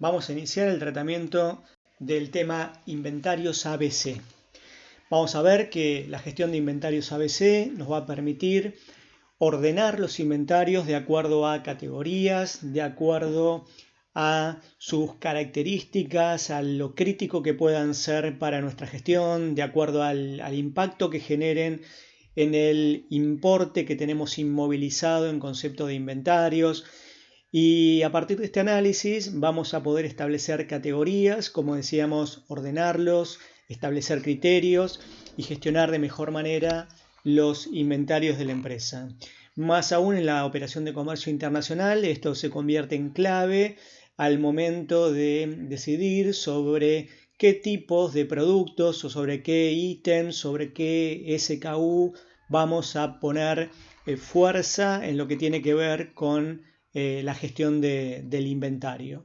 vamos a iniciar el tratamiento del tema inventarios ABC. Vamos a ver que la gestión de inventarios ABC nos va a permitir ordenar los inventarios de acuerdo a categorías, de acuerdo a sus características, a lo crítico que puedan ser para nuestra gestión, de acuerdo al impacto que generen en el importe que tenemos inmovilizado en concepto de inventarios. Y a partir de este análisis vamos a poder establecer categorías, como decíamos, ordenarlos, establecer criterios y gestionar de mejor manera los inventarios de la empresa. Más aún en la operación de comercio internacional, esto se convierte en clave al momento de decidir sobre qué tipos de productos o sobre qué ítems, sobre qué SKU vamos a poner fuerza en lo que tiene que ver con la gestión del inventario.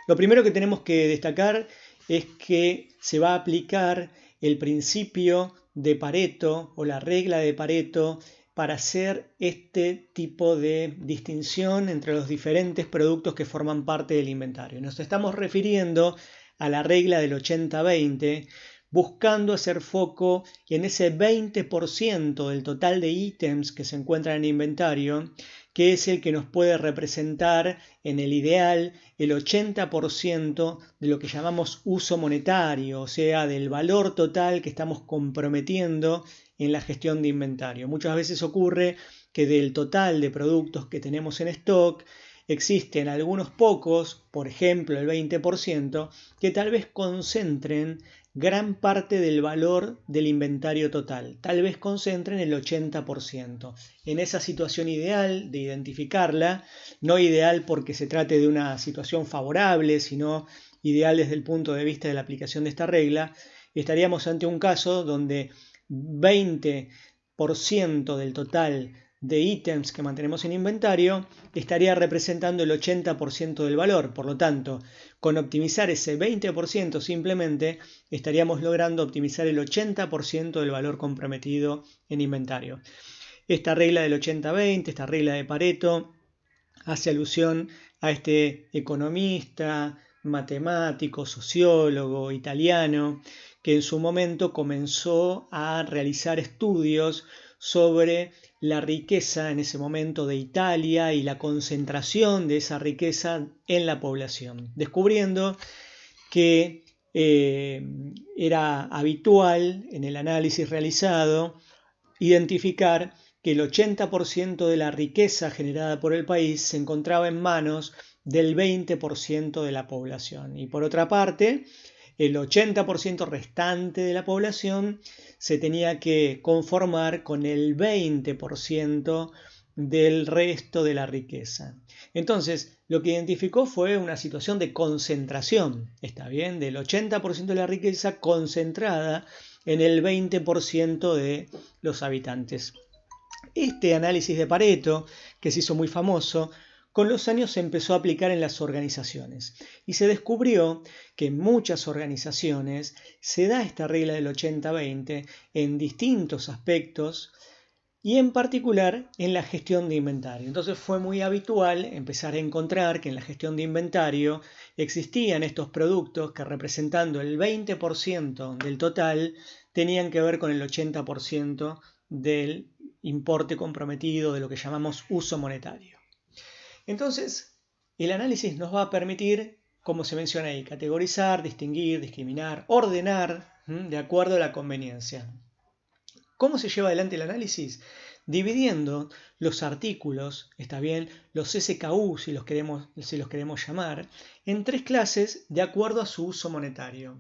Lo primero que tenemos que destacar es que se va a aplicar el principio de Pareto o la regla de Pareto para hacer este tipo de distinción entre los diferentes productos que forman parte del inventario. Nos estamos refiriendo a la regla del 80-20, buscando hacer foco en ese 20% del total de ítems que se encuentran en el inventario, que es el que nos puede representar en el ideal el 80% de lo que llamamos uso monetario, o sea, del valor total que estamos comprometiendo en la gestión de inventario. Muchas veces ocurre que del total de productos que tenemos en stock, existen algunos pocos, por ejemplo el 20%, que tal vez concentren gran parte del valor del inventario total, tal vez concentren el 80%. En esa situación ideal de identificarla, no ideal porque se trate de una situación favorable, sino ideal desde el punto de vista de la aplicación de esta regla, estaríamos ante un caso donde 20% del total de ítems que mantenemos en inventario estaría representando el 80% del valor. Por lo tanto, con optimizar ese 20% simplemente estaríamos logrando optimizar el 80% del valor comprometido en inventario. Esta regla del 80-20, esta regla de Pareto, hace alusión a este economista, matemático, sociólogo italiano, que en su momento comenzó a realizar estudios sobre la riqueza en ese momento de Italia y la concentración de esa riqueza en la población, descubriendo que era habitual en el análisis realizado identificar que el 80% de la riqueza generada por el país se encontraba en manos del 20% de la población. Y por otra parte, el 80% restante de la población se tenía que conformar con el 20% del resto de la riqueza. Entonces, lo que identificó fue una situación de concentración, ¿está bien? Del 80% de la riqueza concentrada en el 20% de los habitantes. Este análisis de Pareto, que se hizo muy famoso, con los años se empezó a aplicar en las organizaciones y se descubrió que en muchas organizaciones se da esta regla del 80-20 en distintos aspectos y en particular en la gestión de inventario. Entonces fue muy habitual empezar a encontrar que en la gestión de inventario existían estos productos que representando el 20% del total tenían que ver con el 80% del importe comprometido de lo que llamamos uso monetario. Entonces, el análisis nos va a permitir, como se menciona ahí, categorizar, distinguir, discriminar, ordenar de acuerdo a la conveniencia. ¿Cómo se lleva adelante el análisis? Dividiendo los artículos, está bien, los SKU si los queremos llamar, en tres clases de acuerdo a su uso monetario.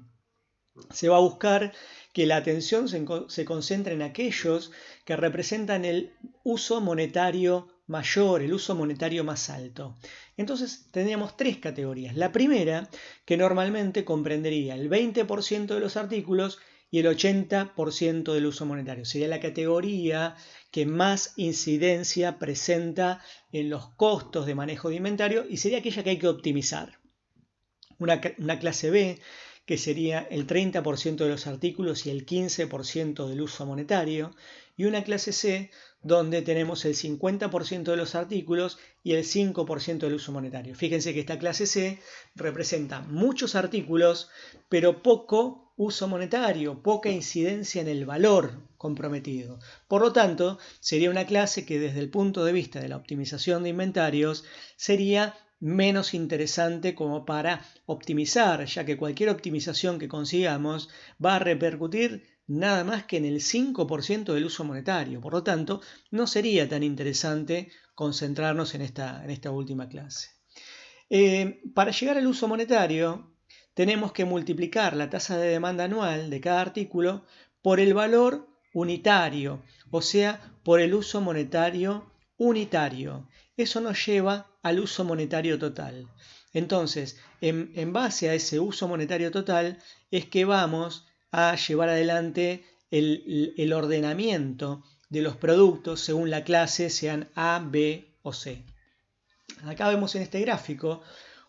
Se va a buscar que la atención se concentre en aquellos que representan el uso monetario mayor, el uso monetario más alto. Entonces tendríamos tres categorías. La primera, que normalmente comprendería el 20% de los artículos y el 80% del uso monetario. Sería la categoría que más incidencia presenta en los costos de manejo de inventario y sería aquella que hay que optimizar. Una clase B, que sería el 30% de los artículos y el 15% del uso monetario. y una clase C donde tenemos el 50% de los artículos y el 5% del uso monetario. Fíjense que esta clase C representa muchos artículos, pero poco uso monetario, poca incidencia en el valor comprometido. Por lo tanto, sería una clase que desde el punto de vista de la optimización de inventarios sería menos interesante como para optimizar, ya que cualquier optimización que consigamos va a repercutir nada más que en el 5% del uso monetario. Por lo tanto, no sería tan interesante concentrarnos en esta última clase. Para llegar al uso monetario, tenemos que multiplicar la tasa de demanda anual de cada artículo por el valor unitario, o sea, por el uso monetario unitario. Eso nos lleva al uso monetario total. Entonces, en base a ese uso monetario total, es que vamos a llevar adelante el ordenamiento de los productos según la clase, sean A, B o C. Acá vemos en este gráfico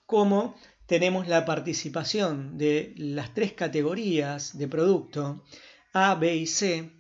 cómo tenemos la participación de las tres categorías de producto A, B y C,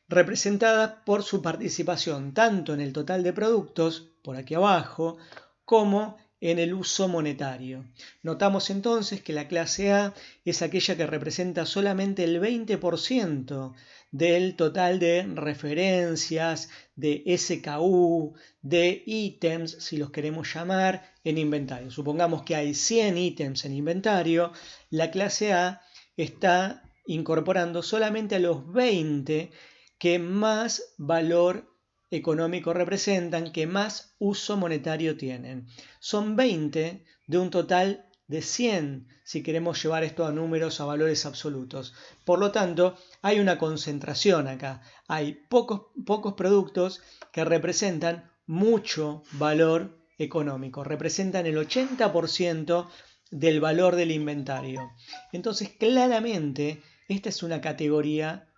representadas por su participación tanto en el total de productos, por aquí abajo, como en el uso monetario. Notamos entonces que la clase A es aquella que representa solamente el 20% del total de referencias, de SKU, de ítems, si los queremos llamar, en inventario. Supongamos que hay 100 ítems en inventario, la clase A está incorporando solamente a los 20 que más valor económico representan, que más uso monetario tienen. Son 20 de un total de 100, si queremos llevar esto a números, a valores absolutos. Por lo tanto, hay una concentración acá. Hay pocos productos que representan mucho valor económico. Representan el 80% del valor del inventario. Entonces, claramente, esta es una categoría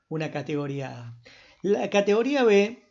A. La categoría B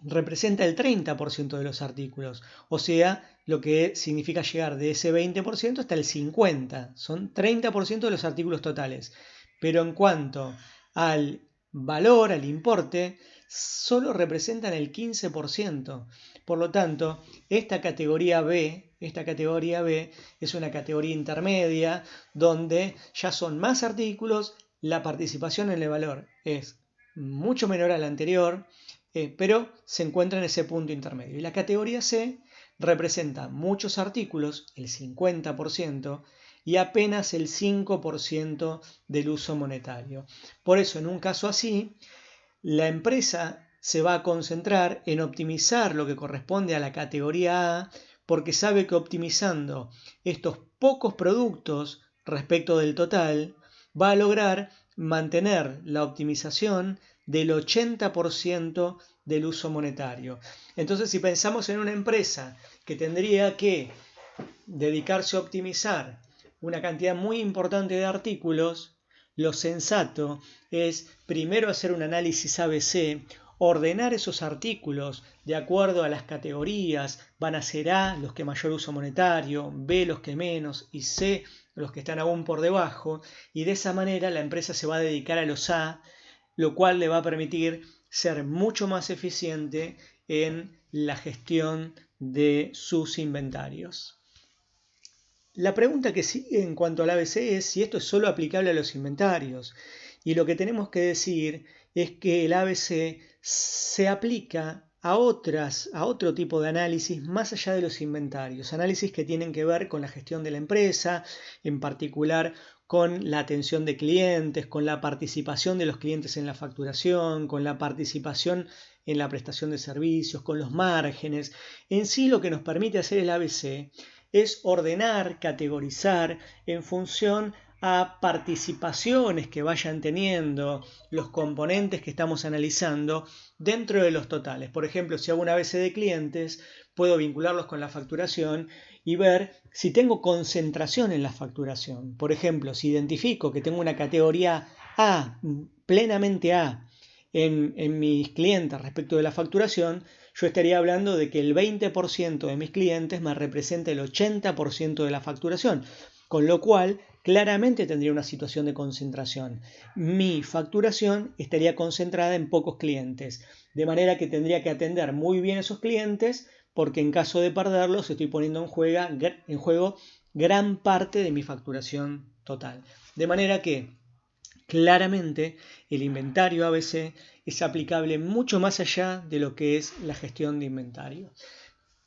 representa el 30% de los artículos, o sea, lo que significa llegar de ese 20% hasta el 50%. Son 30% de los artículos totales. Pero en cuanto al valor, al importe, solo representan el 15%. Por lo tanto, esta categoría B es una categoría intermedia donde ya son más artículos, la participación en el valor es mucho menor a la anterior, pero se encuentra en ese punto intermedio. Y la categoría C representa muchos artículos, el 50%, y apenas el 5% del uso monetario. Por eso, en un caso así, la empresa se va a concentrar en optimizar lo que corresponde a la categoría A, porque sabe que optimizando estos pocos productos respecto del total, va a lograr mantener la optimización del 80% del uso monetario. Entonces, si pensamos en una empresa que tendría que dedicarse a optimizar una cantidad muy importante de artículos, lo sensato es primero hacer un análisis ABC, ordenar esos artículos de acuerdo a las categorías, van a ser A los que mayor uso monetario, B los que menos y C los que están aún por debajo, y de esa manera la empresa se va a dedicar a los A, lo cual le va a permitir ser mucho más eficiente en la gestión de sus inventarios. La pregunta que sigue en cuanto al ABC es si esto es solo aplicable a los inventarios. Y lo que tenemos que decir es que el ABC se aplica a otro tipo de análisis más allá de los inventarios. Análisis que tienen que ver con la gestión de la empresa, en particular con la atención de clientes, con la participación de los clientes en la facturación, con la participación en la prestación de servicios, con los márgenes. En sí, lo que nos permite hacer el ABC es ordenar, categorizar en función a participaciones que vayan teniendo los componentes que estamos analizando dentro de los totales. Por ejemplo, si hago un ABC de clientes, puedo vincularlos con la facturación y ver si tengo concentración en la facturación. Por ejemplo, si identifico que tengo una categoría A, plenamente A, en mis clientes respecto de la facturación, yo estaría hablando de que el 20% de mis clientes me representa el 80% de la facturación. con lo cual claramente tendría una situación de concentración. Mi facturación estaría concentrada en pocos clientes, de manera que tendría que atender muy bien a esos clientes, porque en caso de perderlos estoy poniendo en juego gran parte de mi facturación total. De manera que claramente el inventario ABC es aplicable mucho más allá de lo que es la gestión de inventario.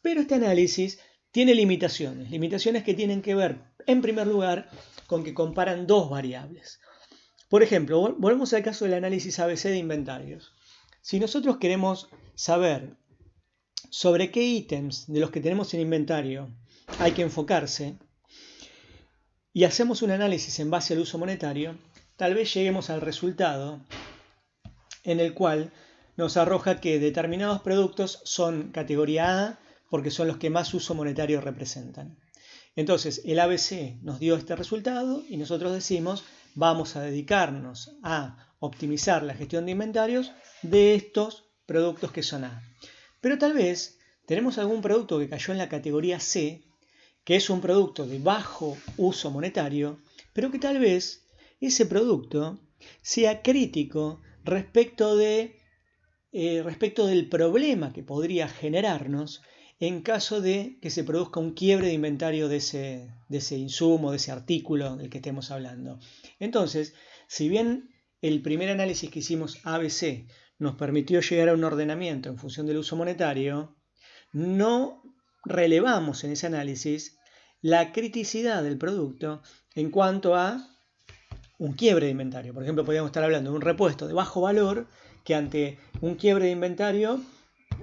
Pero este análisis tiene limitaciones que tienen que ver, en primer lugar, con que comparan dos variables. Por ejemplo, volvemos al caso del análisis ABC de inventarios. Si nosotros queremos saber sobre qué ítems de los que tenemos en inventario hay que enfocarse y hacemos un análisis en base al uso monetario, tal vez lleguemos al resultado en el cual nos arroja que determinados productos son categoría A porque son los que más uso monetario representan. Entonces el ABC nos dio este resultado y nosotros decimos vamos a dedicarnos a optimizar la gestión de inventarios de estos productos que son A. Pero tal vez tenemos algún producto que cayó en la categoría C, que es un producto de bajo uso monetario, pero que tal vez ese producto sea crítico respecto del problema que podría generarnos en caso de que se produzca un quiebre de inventario de ese insumo, de ese artículo del que estemos hablando. Entonces, si bien el primer análisis que hicimos ABC nos permitió llegar a un ordenamiento en función del uso monetario, no relevamos en ese análisis la criticidad del producto en cuanto a un quiebre de inventario. Por ejemplo, podríamos estar hablando de un repuesto de bajo valor que ante un quiebre de inventario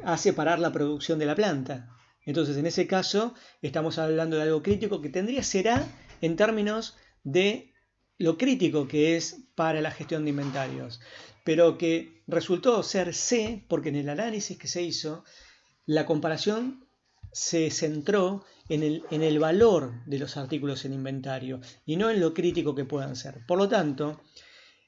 hace parar la producción de la planta. Entonces, en ese caso, estamos hablando de algo crítico que será en términos de lo crítico que es para la gestión de inventarios, pero que resultó ser C porque en el análisis que se hizo, la comparación se centró en el valor de los artículos en inventario y no en lo crítico que puedan ser. Por lo tanto,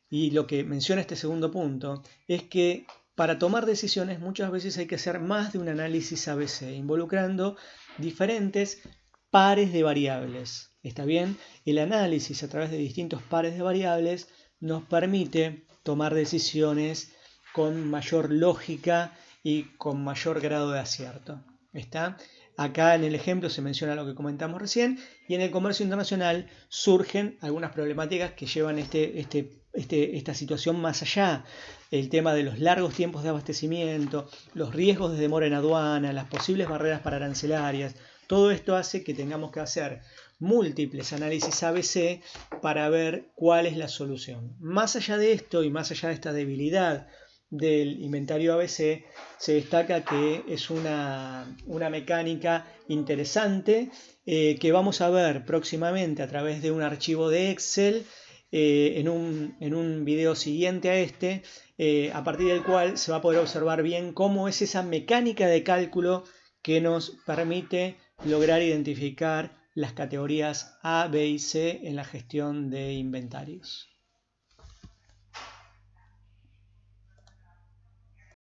y lo que menciona este segundo punto, es que para tomar decisiones muchas veces hay que hacer más de un análisis ABC, involucrando diferentes pares de variables. ¿Está bien? El análisis a través de distintos pares de variables nos permite tomar decisiones con mayor lógica y con mayor grado de acierto. ¿Está? Acá en el ejemplo se menciona lo que comentamos recién y en el comercio internacional surgen algunas problemáticas que llevan esta situación más allá. El tema de los largos tiempos de abastecimiento, los riesgos de demora en aduana, las posibles barreras para arancelarias. Todo esto hace que tengamos que hacer múltiples análisis ABC para ver cuál es la solución. Más allá de esto y más allá de esta debilidad del inventario ABC, se destaca que es una mecánica interesante que vamos a ver próximamente a través de un archivo de Excel en un video siguiente a este, a partir del cual se va a poder observar bien cómo es esa mecánica de cálculo que nos permite lograr identificar las categorías A, B y C en la gestión de inventarios.